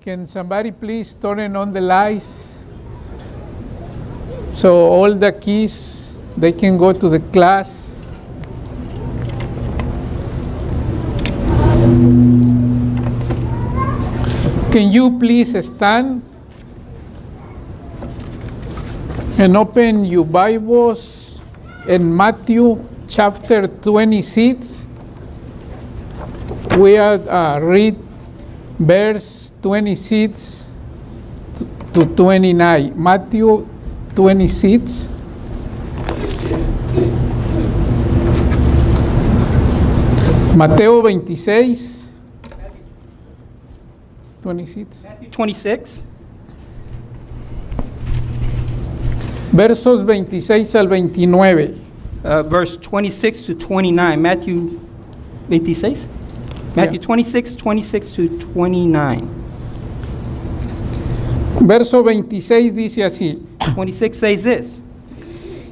Can somebody please turn on the lights so all the kids they can go to the class? Can you please stand and open your Bibles in Matthew chapter 26? We are read verse 26 to 29. Matthew 26. Mateo 26. 26. Matthew 26, Versos 26 al 29. verse 26 to 29. Matthew 26? Matthew Yeah. 26, 26 to 29. Verso 26 dice así. 26 says this.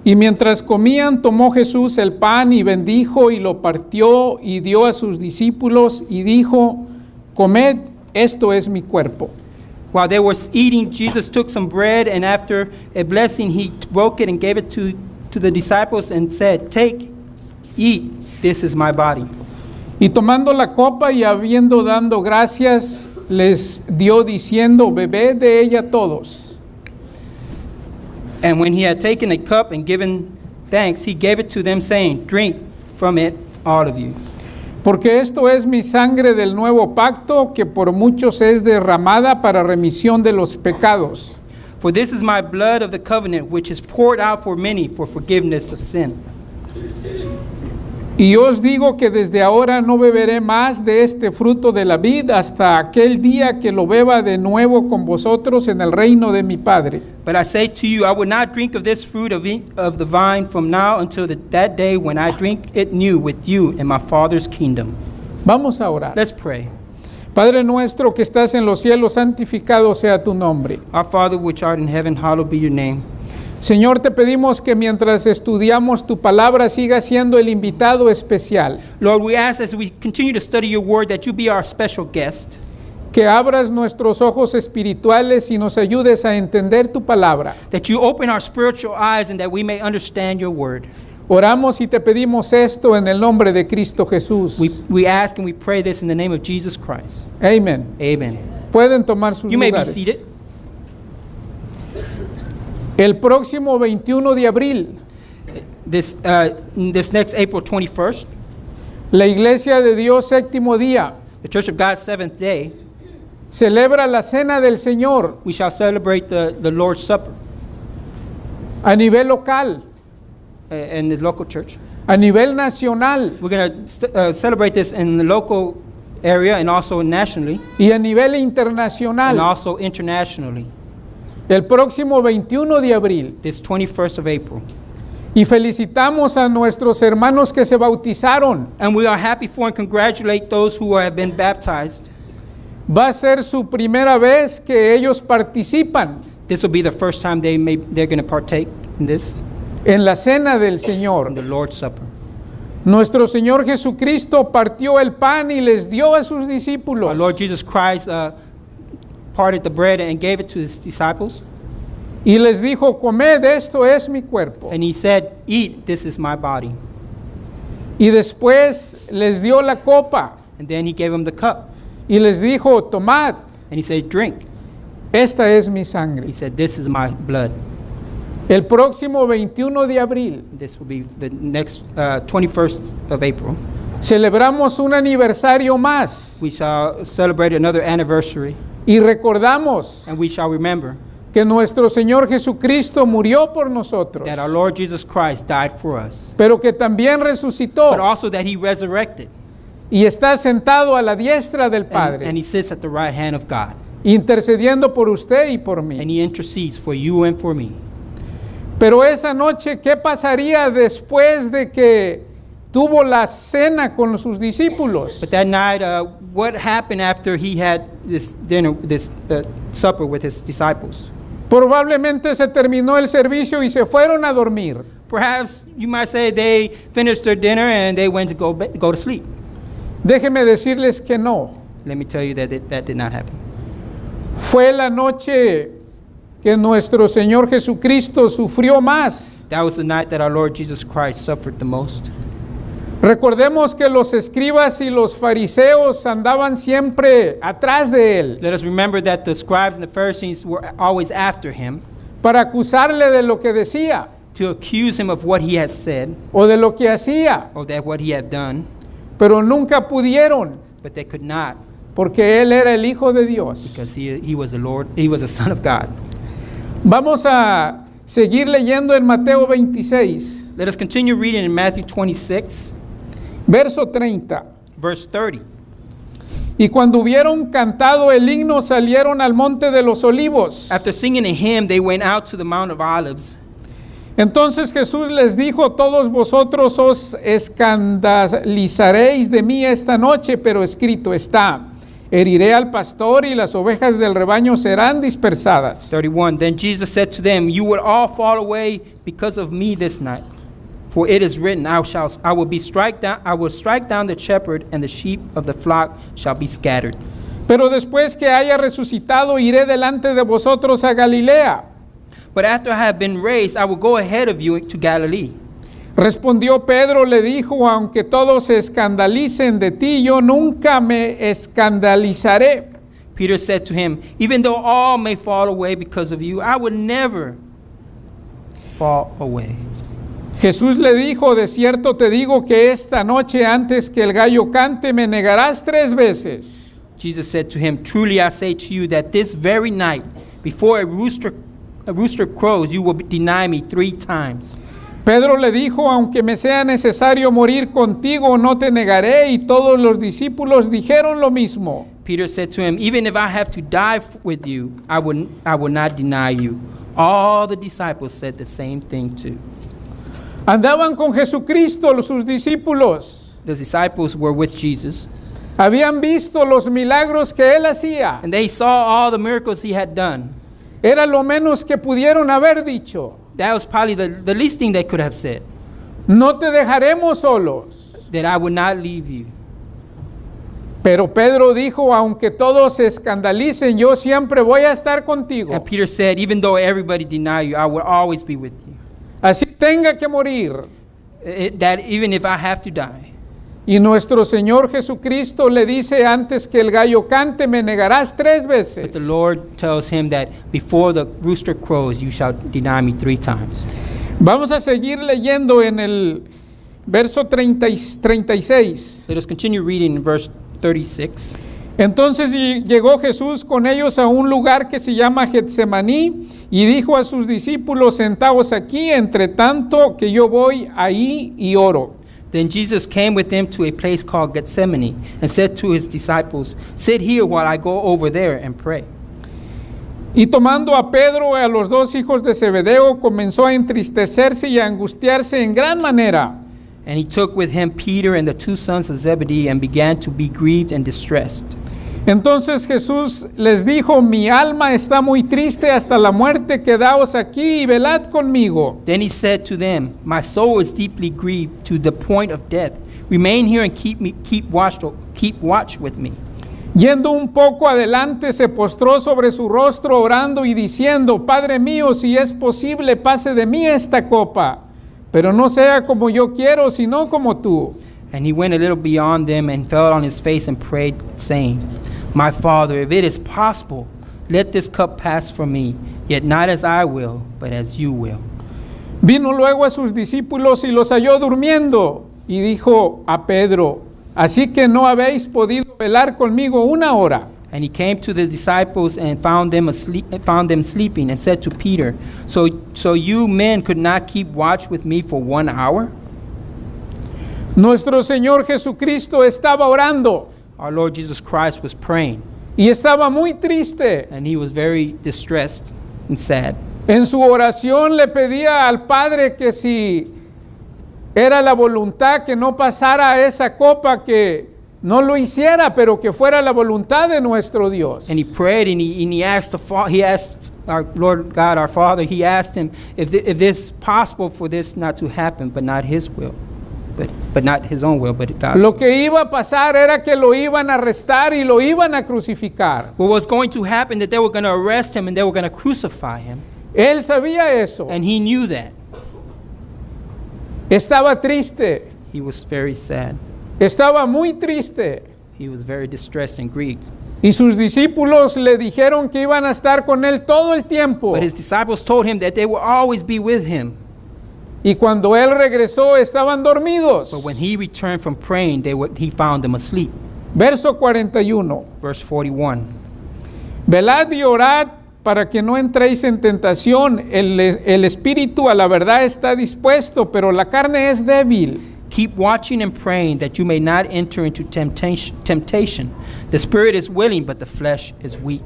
Y mientras comían, tomó Jesús el pan y bendijo y lo partió y dio a sus discípulos y dijo, comed, esto es mi cuerpo. While they were eating, Jesus took some bread, and after a blessing, he broke it and gave it to the disciples and said, take, eat, this is my body. Y tomando la copa y habiendo dado gracias, les dio diciendo, bebed de ella todos. And when he had taken a cup and given thanks, he gave it to them, saying, drink from it, all of you. Porque esto es mi sangre del nuevo pacto, que por muchos es derramada para remisión de los pecados. For this is my blood of the covenant, which is poured out for many for forgiveness of sin. Y os digo que desde ahora no beberé más de este fruto de la vid hasta aquel día que lo beba de nuevo con vosotros en el reino de mi Padre. But I say to you, I will not drink of this fruit of the vine from now until that day when I drink it new with you in my Father's kingdom. Vamos a orar. Let's pray. Padre nuestro que estás en los cielos, santificado sea tu nombre. Our Father which art in heaven, hallowed be your name. Señor, te pedimos que mientras estudiamos tu palabra siga siendo el invitado especial, Lord, we ask as we continue to study your word that you be our special guest, que abras nuestros ojos espirituales y nos ayudes a entender tu palabra. that you open our spiritual eyes and that we may understand your word. Oramos y te pedimos esto en el nombre de Cristo Jesús. We ask and we pray this in the name of Jesus Christ. Amén. Amen. Pueden tomar sus You may be lugares. seated. El próximo 21 de abril, This next April 21st, la Iglesia de Dios Séptimo Día the Church of God Seventh Day, celebra la Cena del Señor we shall celebrate the Lord's Supper a nivel local, in the local church. a nivel nacional We're going to celebrate this in the local area and also nationally y a nivel and internacional. also internationally El próximo 21 de abril. this 21st of April. Y felicitamos a nuestros hermanos que se bautizaron. And we are happy for and congratulate those who have been baptized. Va a ser su primera vez que ellos participan This will be the first time they're going to partake in this, en la Cena del in Señor. the Lord's Supper. Nuestro Señor Jesucristo partió el pan y les dio a sus Our discípulos. Lord Jesus Christ parted the bread and gave it to his disciples. Y les dijo, comed, esto es mi cuerpo. And he said, eat, this is my body. Y después les dio la copa And then he gave them the cup. y les dijo, tomad, And he said, drink. esta es mi He sangre. said, this is my blood. El próximo 21 de abril This will be the next 21st of April. celebramos un aniversario más We shall celebrate another anniversary. y recordamos And we shall remember que nuestro Señor Jesucristo murió por nosotros, that our Lord Jesus Christ died for us. pero que también But resucitó also that he resurrected. y está sentado a la diestra del And Padre, he sits at the right hand of God. intercediendo por usted y por And mí. he intercedes for you and for me. Pero esa noche, ¿qué pasaría después de que tuvo la cena con sus discípulos? But that night, what happened after he had this dinner, this supper with his disciples? Probablemente se terminó el servicio y se fueron a dormir. Perhaps you might say they finished their dinner and they went to go to sleep. Déjeme decirles que no. Let me tell you that that did not happen. Fue la noche que nuestro Señor Jesucristo sufrió más. That was the night that our Lord Jesus Christ suffered the most. Recordemos que los escribas y los fariseos andaban siempre atrás de él Let us remember that the scribes and the Pharisees were always after him para acusarle de lo que decía to accuse him of what he had said o de lo que hacía, or that what he had done, pero nunca pudieron but they could not porque él era el Hijo de Dios. because he was the Lord, he was the Son of God. Vamos a seguir leyendo en Mateo 26, Let us continue reading in Matthew 26, verso 30. verse 30. Y cuando hubieron cantado el himno, salieron al monte de los olivos. After singing a hymn, they went out to the Mount of Olives. Entonces Jesús les dijo: todos vosotros os escandalizaréis de mí esta noche, pero escrito está: heriré al pastor y las ovejas del rebaño serán dispersadas. 31. Then Jesus said to them, you will all fall away because of me this night. For it is written, I will strike down the shepherd, and the sheep of the flock shall be scattered. Pero después que haya resucitado, iré delante de vosotros a Galilea. But after I have been raised, I will go ahead of you to Galilee. Respondió Pedro, le dijo: aunque todos se escandalicen de ti, yo nunca me escandalizaré. Peter said to him, even though all may fall away because of you, I would never fall away. Jesús le dijo: de cierto te digo que esta noche, antes que el gallo cante, me negarás 3 veces. Jesus said to him, truly I say to you that this very night, before a rooster crows, you will deny me 3 times. Pedro le dijo: aunque me sea necesario morir contigo, no te negaré. Y todos los discípulos dijeron lo mismo. Peter said to him, even if I have to die with you, I will not deny you. All the disciples said the same thing too. Andaban con Jesucristo sus discípulos. The disciples were with Jesus, Habían visto los milagros que él hacía. and they saw all the miracles he had done. Era lo menos que pudieron haber dicho: That was probably the least thing they could have said, no te dejaremos solos. that I would not leave you. Pero Pedro dijo: aunque todos se escandalicen, yo siempre voy a estar contigo. And Peter said, even though everybody deny you, I will always be with you. Así tenga que morir. That even if I have to die. Y nuestro Señor Jesucristo le dice: antes que el gallo cante, me negarás 3 veces. But the Lord tells him that before the rooster crows, you shall deny me 3 times. Vamos a seguir leyendo en el verso 36. Let us continue reading in verse 36. Entonces llegó Jesús con ellos a un lugar que se llama Getsemaní y dijo a sus discípulos: sentaos aquí, entre tanto que yo voy ahí y oro. Then Jesus came with them to a place called Gethsemane and said to his disciples, sit here while I go over there and pray. Y tomando a Pedro y a los 2 hijos de Zebedeo, comenzó a entristecerse y a angustiarse en gran manera. And he took with him Peter and the 2 sons of Zebedee and began to be grieved and distressed. Entonces Jesús les dijo: mi alma está muy triste hasta la muerte, quedaos aquí y velad conmigo. Then he said to them, my soul is deeply grieved to the point of death. Remain here and keep watch with me. Yendo un poco adelante, se postró sobre su rostro orando y diciendo: Padre mío, si es posible, pase de mí esta copa, pero no sea como yo quiero, sino como tú. And he went a little beyond them and fell on his face and prayed, saying, my Father, if it is possible, let this cup pass from me, yet not as I will, but as you will. Vino luego a sus discípulos y los halló durmiendo, y dijo a Pedro: así que no habéis podido velar conmigo 1 hora. And he came to the disciples and found them sleeping, and said to Peter, so you men could not keep watch with me for 1 hour? Nuestro Señor Jesucristo estaba orando Our Lord Jesus Christ was praying, y estaba muy triste. and he was very distressed and sad. En su oración le pedía al Padre que si era la voluntad que no pasara esa copa, que no lo hiciera, pero que fuera la voluntad de nuestro Dios. And he prayed, and he asked our Lord God, our Father, he asked him if this is possible for this not to happen, but not his will. but not his own will, but God's Lo will. que iba a pasar era que lo iban a arrestar y lo iban a crucificar. What was going to happen, that they were going to arrest him and they were going to crucify him. Él sabía eso. And he knew that. Estaba triste. He was very sad. Estaba muy triste. He was very distressed and grieved. Y sus discípulos le dijeron que iban a estar con él todo el tiempo. But his disciples told him that they will always be with him. Y cuando él regresó estaban dormidos. But when he returned from praying, he found them asleep. Verso 41. Verse 41. Velad y orad para que no entréis en tentación. El espíritu a la verdad está dispuesto, pero la carne es débil. Keep watching and praying that you may not enter into temptation. The spirit is willing, but the flesh is weak.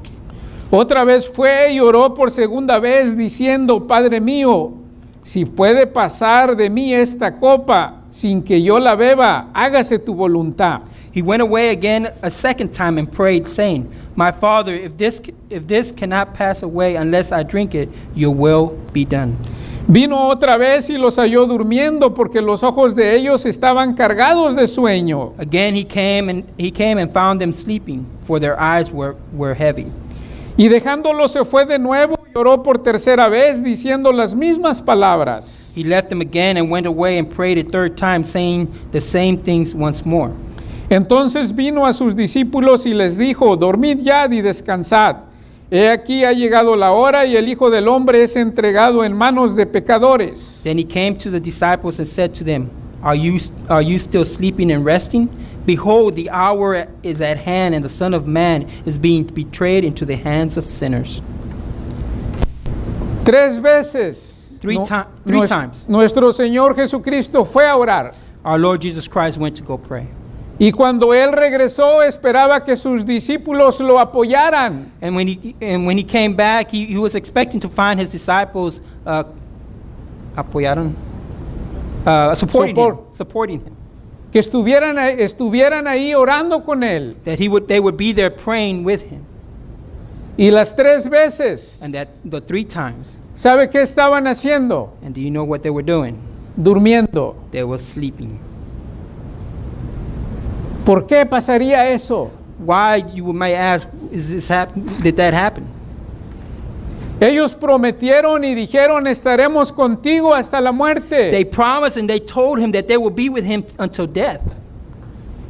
Otra vez fue y oró por segunda vez diciendo, Padre mío, si puede pasar de mí esta copa sin que yo la beba, hágase tu voluntad. He went away again a second time and prayed, saying, My Father, if this cannot pass away unless I drink it, your will be done. Vino otra vez y los halló durmiendo porque los ojos de ellos estaban cargados de sueño. Again he came and found them sleeping, for their eyes were heavy. Y dejándolos se fue de nuevo y oró por tercera vez diciendo las mismas palabras. He left them again and went away and prayed a third time, saying the same things once more. Entonces vino a sus discípulos y les dijo, dormid ya y descansad. He aquí ha llegado la hora y el Hijo del Hombre es entregado en manos de pecadores. Then he came to the disciples and said to them, Are you still sleeping and resting? Behold, the hour is at hand, and the Son of Man is being betrayed into the hands of sinners. Tres veces Three times. Nuestro Señor Jesucristo fue a orar. Our Lord Jesus Christ went to go pray. Y cuando Él regresó, esperaba que sus discípulos lo apoyaran. And when he came back, he was expecting to find his disciples supporting him. Que estuvieran ahí orando con Él. That they would be there praying with him. Y las tres veces, And that the 3 times. ¿sabe qué estaban haciendo? And do you know what they were doing? Durmiendo. They were sleeping. ¿Por qué pasaría eso? Why, you might ask, did that happen? Ellos prometieron y dijeron, estaremos contigo hasta la muerte. They promised and they told him that they would be with him until death.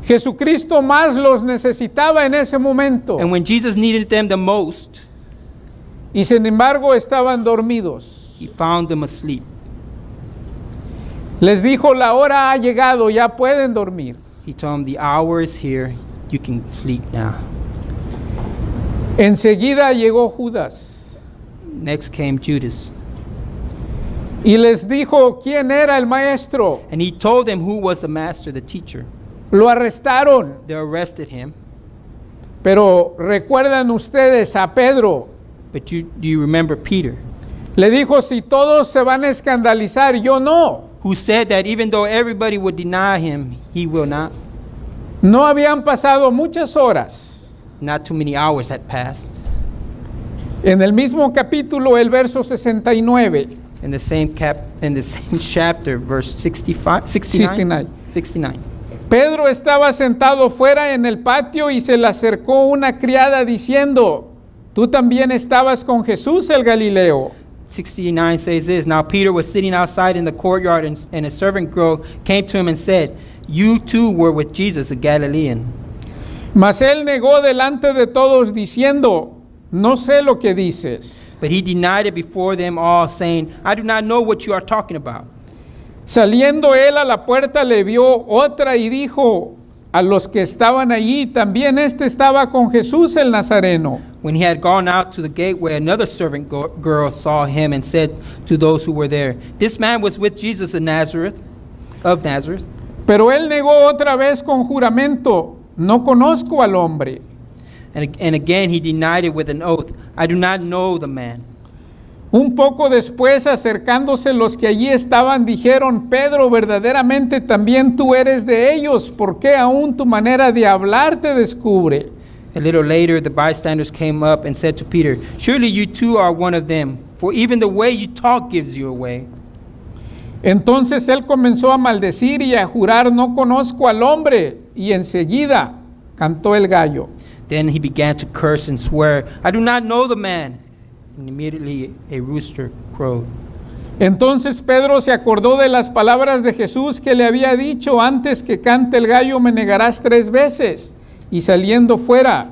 Jesucristo más los necesitaba en ese momento. And when Jesus needed them the most, Y sin embargo estaban dormidos. he found them asleep. Les dijo, la hora ha llegado, ya pueden dormir. He told them, the hour is here, you can sleep now. Enseguida llegó Judas Next came Judas. y les dijo quién era el maestro. And he told them who was the master, the teacher. Lo arrestaron, They arrested him. pero recuerdan ustedes a Pedro. But do you remember Peter, Le dijo, si todos se van a escandalizar, yo no. who said that even though everybody would deny him, he will not? No habían pasado muchas horas. Not too many hours had passed. En el mismo capítulo, el verso 69. In the same chapter, verse 69. Pedro estaba sentado fuera en el patio y se le acercó una criada diciendo, tú también estabas con Jesús el Galileo. 69 says this, Now Peter was sitting outside in the courtyard, and a servant girl came to him and said, You too were with Jesus, the Galilean. Mas él negó delante de todos diciendo, no sé lo que dices. But he denied it before them all, saying, I do not know what you are talking about. Saliendo él a la puerta le vio otra y dijo a los que estaban allí, también este estaba con Jesús el Nazareno. When he had gone out to the gateway, another servant girl saw him and said to those who were there, This man was with Jesus of Nazareth. Pero él negó otra vez con juramento, no conozco al hombre. And again he denied it with an oath, I do not know the man. Un poco después, acercándose los que allí estaban, dijeron, Pedro, verdaderamente también tú eres de ellos, porque aún tu manera de hablar te descubre. A little later, the bystanders came up and said to Peter, Surely you too are one of them, for even the way you talk gives you away. Entonces él comenzó a maldecir y a jurar, no conozco al hombre, y enseguida cantó el gallo. Then he began to curse and swear, I do not know the man. And immediately a rooster crowed. Entonces Pedro se acordó de las palabras de Jesús que le había dicho, antes que cante el gallo me negarás 3 veces. Y saliendo fuera,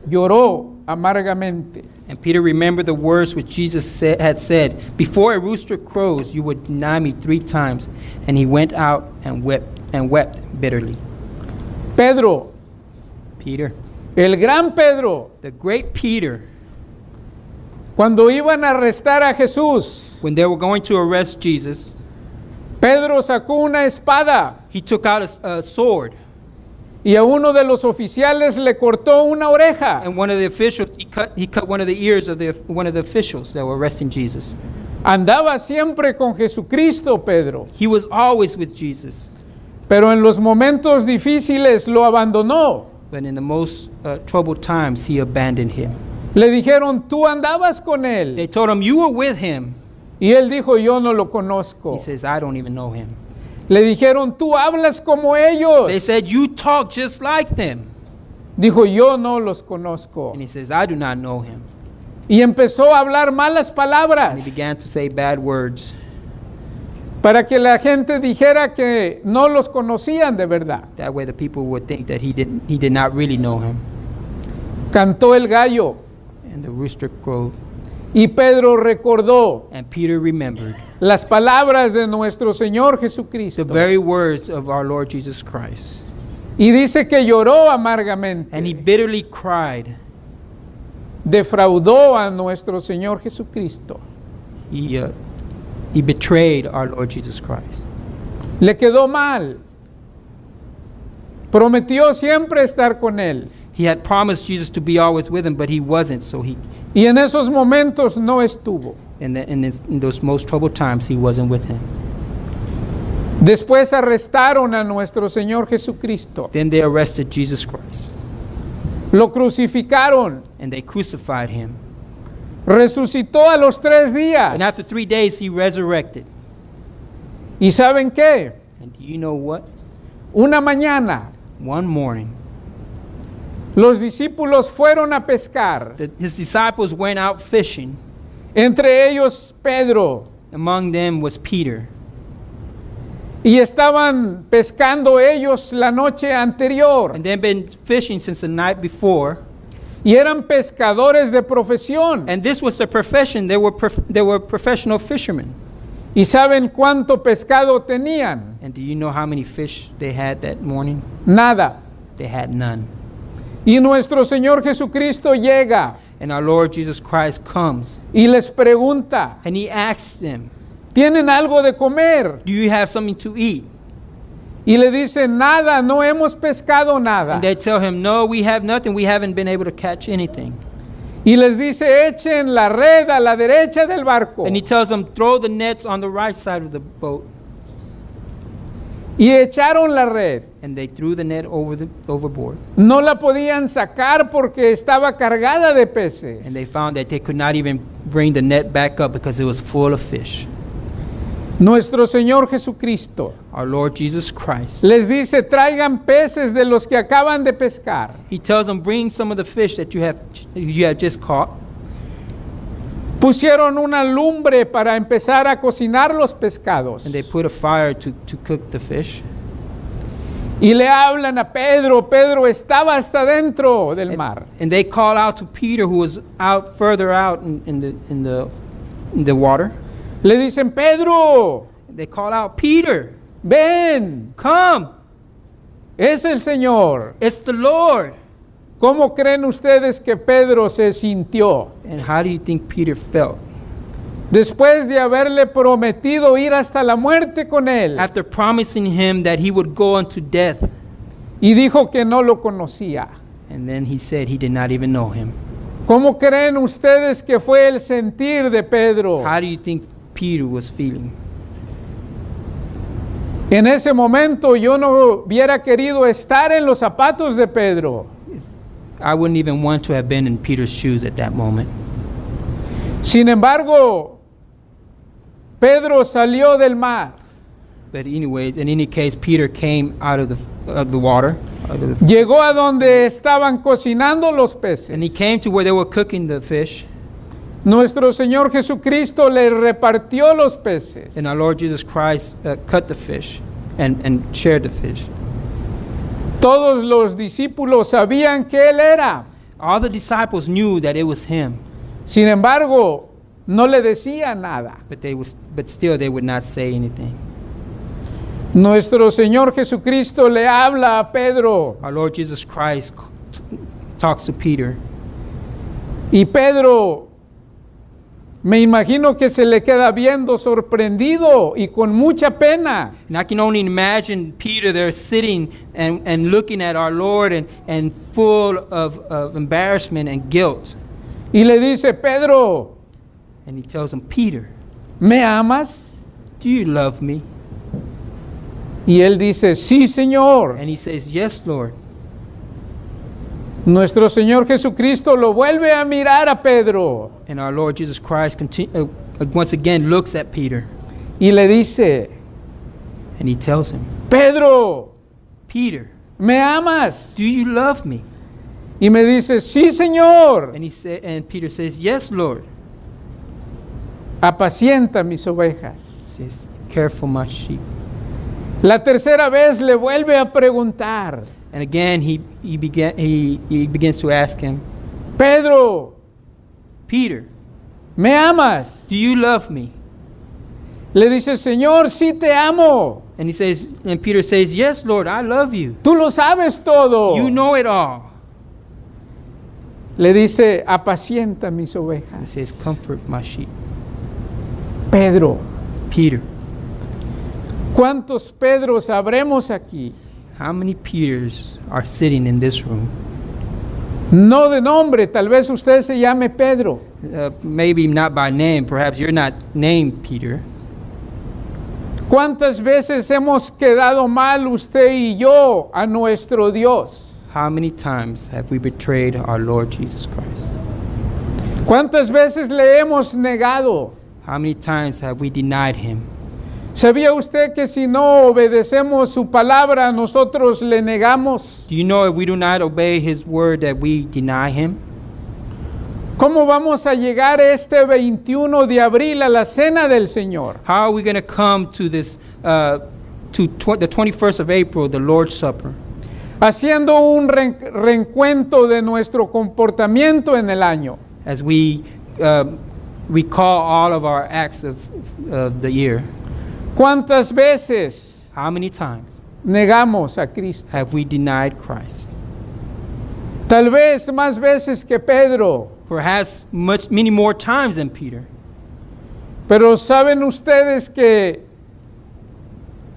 lloró amargamente. And Peter remembered the words which Jesus had said, before a rooster crows, you would deny me 3 times. And he went out and wept bitterly. Pedro, Peter, el gran Pedro, the great Peter, cuando iban a arrestar a Jesús, when they were going to arrest Jesus, Pedro sacó una espada he took out a sword. y a uno de los oficiales le cortó una oreja. And one of the officials, he cut one of the ears of one of the officials that were arresting Jesus. Andaba siempre con Jesucristo, Pedro, He was always with Jesus, pero en los momentos difíciles lo abandonó. but in the most troubled times, he abandoned him. Le dijeron, tú andabas con They él. told him, you were with him. Y él dijo, yo no lo conozco. He says, I don't even know him. Le dijeron, tú hablas como ellos. They said, you talk just like them. Dijo, yo no los conozco. And he says, I do not know him. Y empezó a hablar malas And palabras he began to say bad words para que la gente dijera que no los conocían de verdad. That way the people would think that he did not really know him. Cantó el gallo And the rooster crowed. y Pedro recordó And Peter remembered las palabras de nuestro Señor the Jesucristo. very words of our Lord Jesus Christ. Y dice que lloró amargamente. And he bitterly cried. Defraudó a nuestro Señor Jesucristo. He betrayed our Lord Jesus Christ. Le quedó mal. Prometió siempre estar con él. He had promised Jesus to be always with him, but he wasn't. So Y en esos momentos no estuvo. in those most troubled times, he wasn't with him. Después arrestaron a nuestro Señor Jesucristo. Then they arrested Jesus Christ, Lo crucificaron. and they crucified him. Resucitó a los 3 días. And after 3 days, he resurrected. ¿Y saben qué? And do you know what? Una mañana One morning, los discípulos fueron a pescar. his disciples went out fishing. Entre ellos Pedro. Among them was Peter. Y estaban pescando ellos la noche anterior. And they'd been fishing since the night before. Y eran pescadores de profesión. And this was their profession. They were professional fishermen. ¿Y saben cuánto pescado tenían? And do you know how many fish they had that morning? Nada. They had none. Y nuestro Señor Jesucristo llega And our Lord Jesus Christ comes, y les pregunta, and he asks them, ¿tienen algo de comer? do you have something to eat? Y le dicen, nada, no hemos pescado nada. And they tell him, no, we have nothing. We haven't been able to catch anything. Y les dice, echen la red a la derecha del barco. And he tells them, throw the nets on the right side of the boat. Y echaron la red. And they threw the net overboard. No la podían sacar porque estaba cargada de peces. And they found that they could not even bring the net back up because it was full of fish. Nuestro Señor Jesucristo Our Lord Jesus Christ, les dice, traigan peces de los que acaban de pescar. he tells them, bring some of the fish that you have just caught. Pusieron una lumbre para empezar a cocinar los pescados. And they put a fire to cook the fish. Y le hablan a Pedro. Pedro estaba hasta dentro del mar. And they call out to Peter, who was out further out in the water. Le dicen, Pedro, They call out, Peter, ven, come, es el Señor. it's the Lord. ¿Cómo creen ustedes que Pedro se sintió? And how do you think Peter felt? Después de haberle prometido ir hasta la muerte con él. After promising him that he would go unto death, Y dijo que no lo conocía. and then he said he did not even know him. ¿Cómo creen ustedes que fue el sentir de Pedro? How do you think Peter was feeling? En ese momento yo no hubiera querido estar en los zapatos de Pedro. I wouldn't even want to have been in Peter's shoes at that moment. Sin embargo, Pedro salió del mar But anyways, in any case, Peter came out of the water. Llegó a donde estaban cocinando los peces. And he came to where they were cooking the fish. Nuestro Señor Jesucristo le repartió los peces. And our Lord Jesus Christ cut the fish and shared the fish. Todos los discípulos sabían que Él era. All the disciples knew that it was him. Sin embargo, no le decía nada. But still they would not say anything. Nuestro Señor Jesucristo le habla a Pedro. Our Lord Jesus Christ talks to Peter. Y Pedro, me imagino que se le queda viendo sorprendido y con mucha pena. And I can only imagine Peter there sitting and looking at our Lord and full of embarrassment and guilt. Y le dice, Pedro, and he tells him, Peter, ¿me amas? Do you love me? Y él dice, sí, Señor. And he says, yes, Lord. Nuestro Señor Jesucristo lo vuelve a mirar a Pedro. And our Lord Jesus Christ once again looks at Peter. Y le dice, and he tells him, Pedro, Peter, ¿me amas? Do you love me? Y me dice, sí, Señor. And Peter says, yes, Lord. Apacienta mis ovejas. He says, care for my sheep. La tercera vez le vuelve a preguntar. And again he begins to ask him, Pedro, Peter, ¿me amas? Do you love me? Le dice, Señor, sí te amo. And Peter says, yes, Lord, I love you. Tú lo sabes todo. You know it all. Le dice, apacienta mis ovejas. He says, comfort my sheep. Pedro, Peter, ¿cuántos Pedros habremos aquí? How many Peters are sitting in this room? No de nombre, tal vez usted se llame Pedro. Maybe not by name, perhaps you're not named Peter. ¿Cuántas veces hemos quedado mal usted y yo a nuestro Dios? How many times have we betrayed our Lord Jesus Christ? ¿Cuántas veces le hemos negado? How many times have we denied him? ¿Sabía usted que si no obedecemos su palabra, nosotros le negamos? Do you know if we do not obey his word that we deny him? ¿Cómo vamos a llegar este 21 de abril a la cena del Señor? How are we going to come to this, the 21st of April, the Lord's Supper? Haciendo un reencuentro de nuestro comportamiento en el año. As we recall all of our acts of the year. ¿Cuántas veces How many times negamos a Cristo? have we denied Christ? Tal vez más veces que Pedro. Perhaps many more times than Peter. Pero ¿saben ustedes que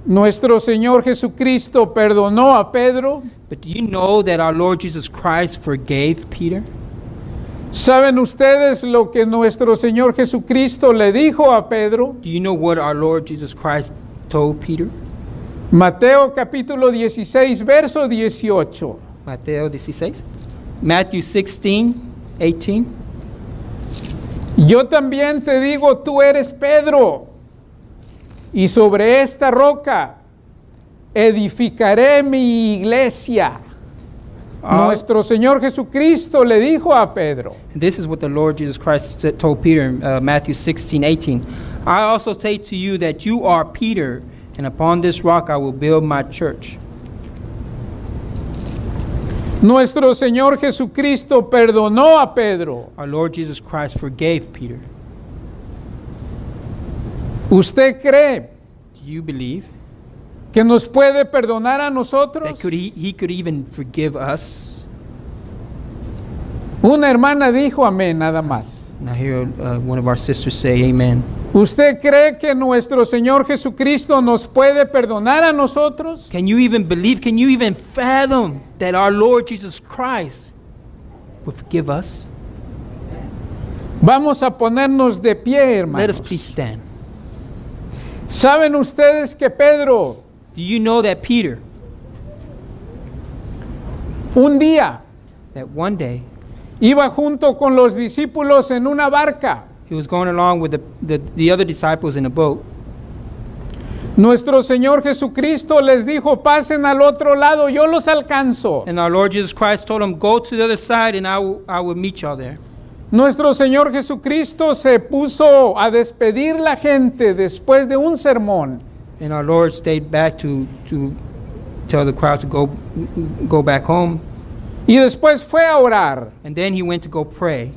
nuestro Señor Jesucristo perdonó a Pedro? But do you know that our Lord Jesus Christ forgave Peter? ¿Saben ustedes lo que nuestro Señor Jesucristo le dijo a Pedro? Do you know what our Lord Jesus Christ told Peter? Mateo capítulo 16, verso 18. Mateo 16. Matthew 16, 18. Yo también te digo, tú eres Pedro, y sobre esta roca edificaré mi iglesia. Nuestro Señor Jesucristo le dijo a Pedro. This is what the Lord Jesus Christ told Peter in Matthew 16, 18. I also say to you that you are Peter, and upon this rock I will build my church. Nuestro Señor Jesucristo perdonó a Pedro. Our Lord Jesus Christ forgave Peter. ¿Usted cree Do you believe que nos puede perdonar a nosotros? that he could even forgive us? Una hermana dijo amén nada más. And I hear one of our sisters say amen. ¿Usted cree que nuestro Señor Jesucristo nos puede perdonar a nosotros? Can you even believe, can you even fathom that our Lord Jesus Christ will forgive us? Vamos a ponernos de pie, Let us hermanos. please stand. ¿Saben ustedes que Pedro Do you know that Peter, un día that one day iba junto con los discípulos en una barca? he was going along with the other disciples in a boat. Nuestro Señor Jesucristo les dijo, pasen al otro lado, yo los alcanzo. And our Lord Jesus Christ told them, go to the other side and I will meet y'all there. Nuestro Señor Jesucristo se puso a despedir la gente después de un sermón. And our Lord stayed back to tell the crowd to go back home. Y después fue a orar. And then he went to go pray.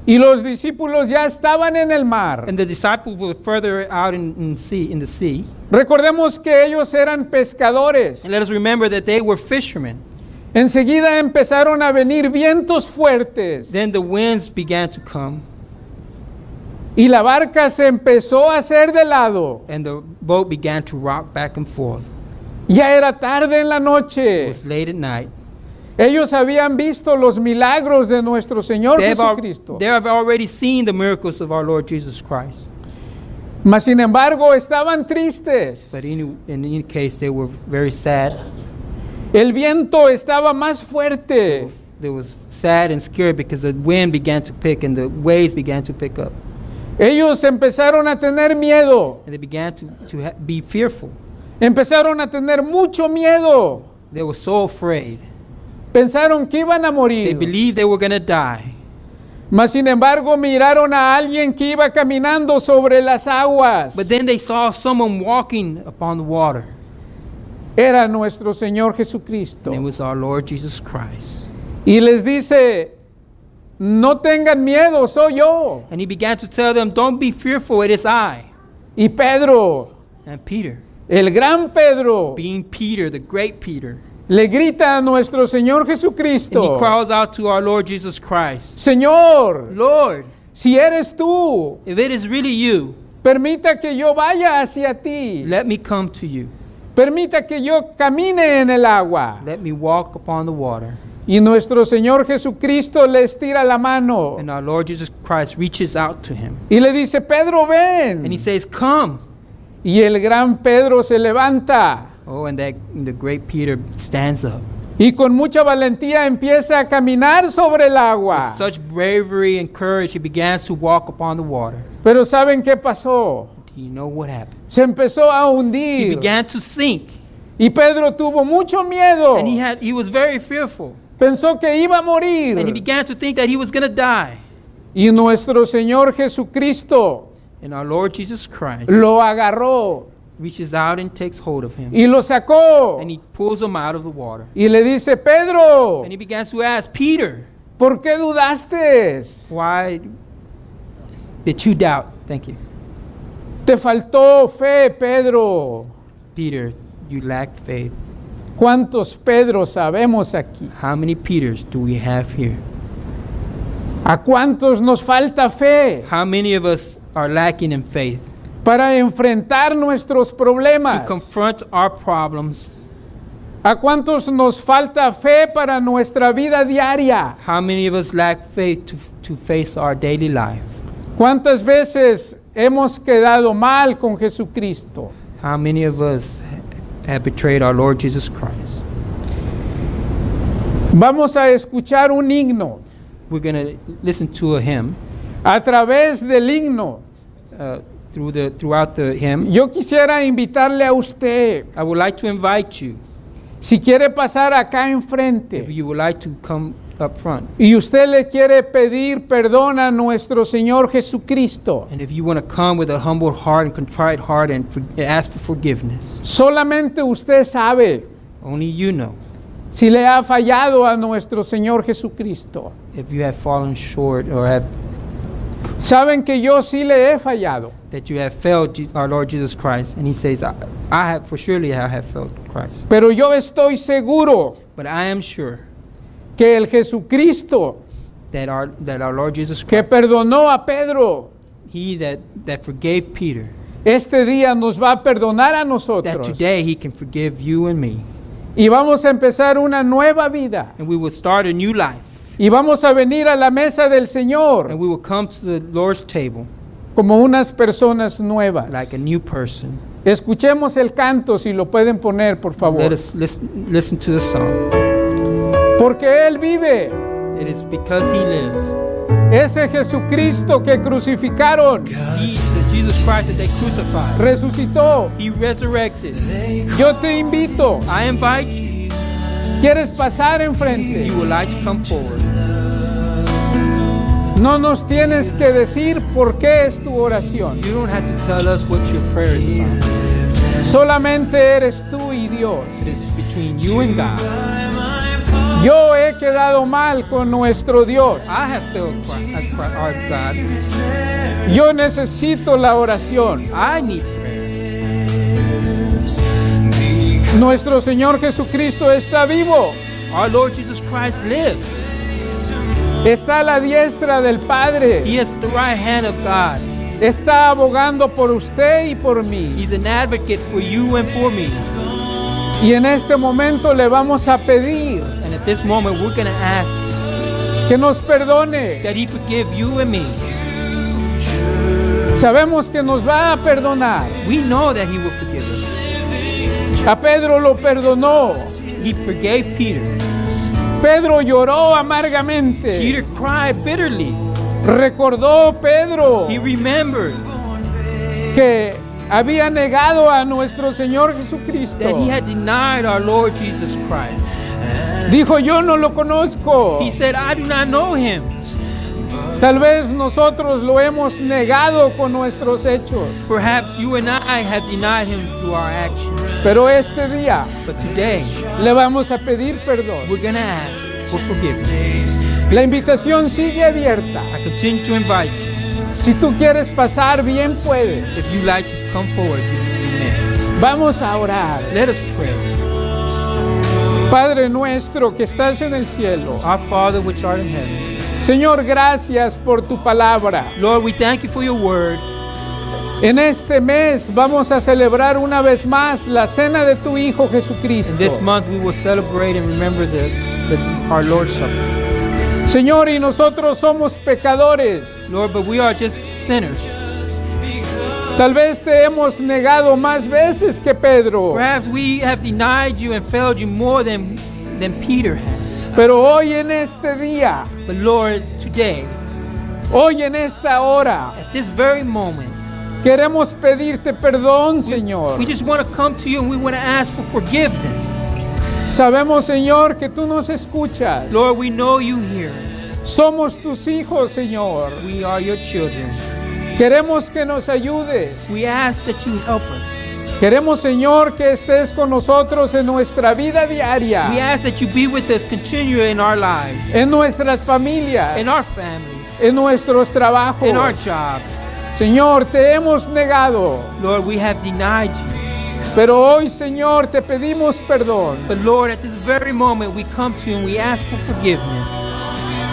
Y los discípulos ya estaban en el mar. And the disciples were further out in the sea. Recordemos que ellos eran pescadores. And let us remember that they were fishermen. Enseguida empezaron a venir vientos fuertes. Then the winds began to come. Y la barca se empezó a hacer de lado. And the boat began to rock back and forth. Ya era tarde en la It noche. was late at night. Ellos habían visto los milagros de nuestro Señor Jesucristo. They have already seen the miracles of our Lord Jesus Christ. Mas sin embargo estaban tristes. But in any case, they were very sad. El viento estaba más fuerte. They was sad and scared because the wind began to pick and the waves began to pick up. Ellos empezaron a tener miedo. And they began to be fearful. Empezaron a tener mucho miedo. They were so afraid. Pensaron que iban a They morir. believed they were going to die. Mas sin embargo miraron a alguien que iba caminando sobre las aguas. But then they saw someone walking upon the water. Era nuestro Señor Jesucristo. And it was our Lord Jesus Christ. Y les dice, no tengan miedo, soy yo. And he began to tell them, don't be fearful, it is I. Y Pedro, And Peter, el gran Pedro, being Peter, the great Peter, le grita a nuestro Señor and he Jesucristo, cries out to our Lord Jesus Christ, Señor, Lord, si eres tú, if it is really you, permita que yo vaya hacia ti. let me come to you. Permita que yo camine en el agua. Let me walk upon the water. Y nuestro Señor Jesucristo le estira la mano And our Lord Jesus Christ reaches out to him. y le dice, Pedro, And he ven. says, come. Y el gran Pedro se levanta Oh, and the great Peter stands up. y con mucha valentía empieza a caminar sobre el agua. With such bravery and courage, he begins to walk upon the water. Pero ¿saben qué pasó? Do you know what happened? Se empezó a He hundir began to sink. y Pedro tuvo mucho miedo. And he was very fearful. Pensó que iba a And he morir. began to think that he was going to die. Y nuestro Señor Jesucristo And our Lord Jesus Christ lo agarró reaches out and takes hold of him. y lo sacó. And he pulls him out of the water. Y le dice, Pedro, And he begins to ask, Peter, ¿por qué dudaste? why did you doubt? Thank you. Te faltó fe, Pedro. Peter, you lacked faith. ¿Cuántos Pedros sabemos aquí? How many Peters do we have here? ¿A cuántos nos falta fe How many of us are lacking in faith para enfrentar nuestros to problemas? confront our problems? ¿A cuántos nos falta fe para nuestra vida diaria? How many of us lack faith to face our daily life? ¿Cuántas veces hemos quedado mal con Jesucristo? How many of us have betrayed our Lord Jesus Christ? Vamos a escuchar un himno. We're going to listen to a hymn. A través del himno, Throughout the hymn. yo quisiera invitarle a usted, I would like to invite you, si quiere pasar acá if enfrente, you would like to come up front. y usted le quiere pedir perdón a nuestro Señor Jesucristo, And if you want to come with a humble heart and contrite heart and ask for forgiveness, solamente usted sabe only you know si le ha fallado a nuestro Señor Jesucristo. if you have fallen short or Saben que yo sí le he fallado, that you have failed our Lord Jesus Christ. And he says, I have, for surely I have failed Christ. pero yo estoy seguro But I am sure que el Jesucristo that our Lord Jesus que Christ, perdonó a Pedro, he that forgave Peter, este día nos va a perdonar a that nosotros. today he can forgive you and me. Y vamos a empezar una nueva vida. And we will start a new life. Y vamos a venir a la mesa del Señor And we will come to the Lord's table como unas personas nuevas. like a new person. Escuchemos el canto, si lo pueden poner, por favor. Let us listen to the song. Porque Él vive. It is because he lives ese Jesucristo que crucificaron, The Jesus Christ that they crucified. resucitó. He resurrected. Yo te invito, I invite you. ¿quieres pasar enfrente? You would like to come forward. No nos tienes que decir por qué es tu oración. You don't have to tell us what your prayer is about. Solamente eres tú y Dios. It's between you and God. Yo he quedado mal con nuestro Dios. I have failed our God. Yo necesito la oración. I need prayer. Nuestro Señor Jesucristo está vivo. Our Lord Jesus Christ lives. Está a la diestra del Padre. He is at the right hand of God. Está abogando por usted y por mí. He's an advocate for you and for me. Y en este momento le vamos a pedir And at this moment, we're going to ask que nos perdone. that He forgive you and me. Sabemos que nos va a perdonar. We know that He will forgive us. A Pedro lo perdonó. He forgave Peter. Pedro lloró amargamente. Peter cried bitterly. Recordó Pedro He remembered que había negado a nuestro Señor Jesucristo. that he had denied our Lord Jesus Christ. Dijo, yo no lo conozco. He said, I do not know Him. Tal vez nosotros lo hemos negado con nuestros hechos. Perhaps you and I have denied Him through our actions. Pero este día But today, le vamos a pedir perdón. we're going to ask for forgiveness. La invitación sigue abierta. I continue to invite you. Si tú quieres pasar, bien puedes. If you like to come forward, you may. Vamos a orar. Let us pray. Padre nuestro que estás en el cielo. Our Father which art in heaven. Señor, gracias por tu palabra. Lord, we thank you for your word. En este mes vamos a celebrar una vez más la cena de tu Hijo Jesucristo. And this month we will celebrate and remember our Lord's Supper. Señor, y nosotros somos pecadores. Lord, but we are just sinners. Tal vez te hemos negado más veces que Pedro. Perhaps we have denied you and failed you more than Peter had. Pero hoy en este día, But Lord, today, hoy en esta hora, at this very moment, queremos pedirte perdón, Señor. we just want to come to you and we want to ask for forgiveness. Sabemos, Señor, que tú nos escuchas. Lord, we know you hear us. Somos tus hijos, Señor. We are your children. Queremos que nos ayudes. We ask that you help us. Queremos, Señor, que estés con nosotros en nuestra vida We diaria, ask that you be with us continually in our lives, en nuestras familias, in our families, en nuestros trabajos. in our jobs. Señor, te hemos negado, Lord, we have denied you. pero hoy, Señor, te pedimos perdón. But Lord, at this very moment, we come to you and we ask for forgiveness.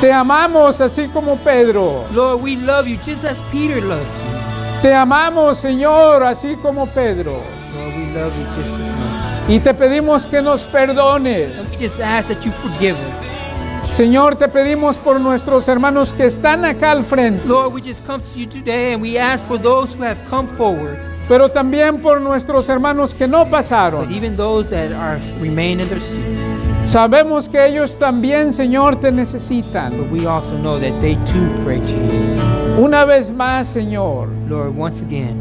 Te amamos así como Pedro. Lord, we love you just as Peter loved you. Te amamos, Señor, así como Pedro. Lord, we love you just as much. Y te pedimos que nos And perdones. we just ask that you forgive us. Señor, te pedimos por nuestros hermanos que están acá al frente, Lord, we just come to you today and we ask for those who have come forward, pero también por nuestros hermanos que no but pasaron. even those that remain in their seats. Sabemos que ellos también, Señor, te necesitan. But we also know that they too pray to you. Una vez más, Señor, Lord, once again,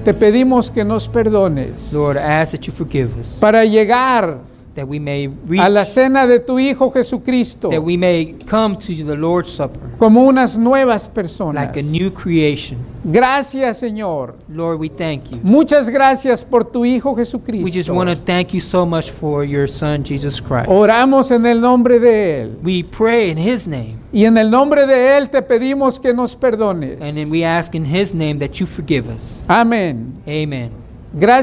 te pedimos que nos perdones Lord, I ask that you forgive us, para llegar that we may a la reach, cena de tu Hijo Jesucristo that we may come to the Lord's Supper como unas nuevas personas. like a new creation. Gracias, Señor. Lord, we thank you. Muchas gracias por tu Hijo We just Jesucristo. want to thank you so much for your Son, Jesus Christ. Oramos en el nombre de Él. We pray in His name, Y en el nombre de Él te pedimos que nos perdones. and then we ask in His name that you forgive us. Amén. Amen. Gracias.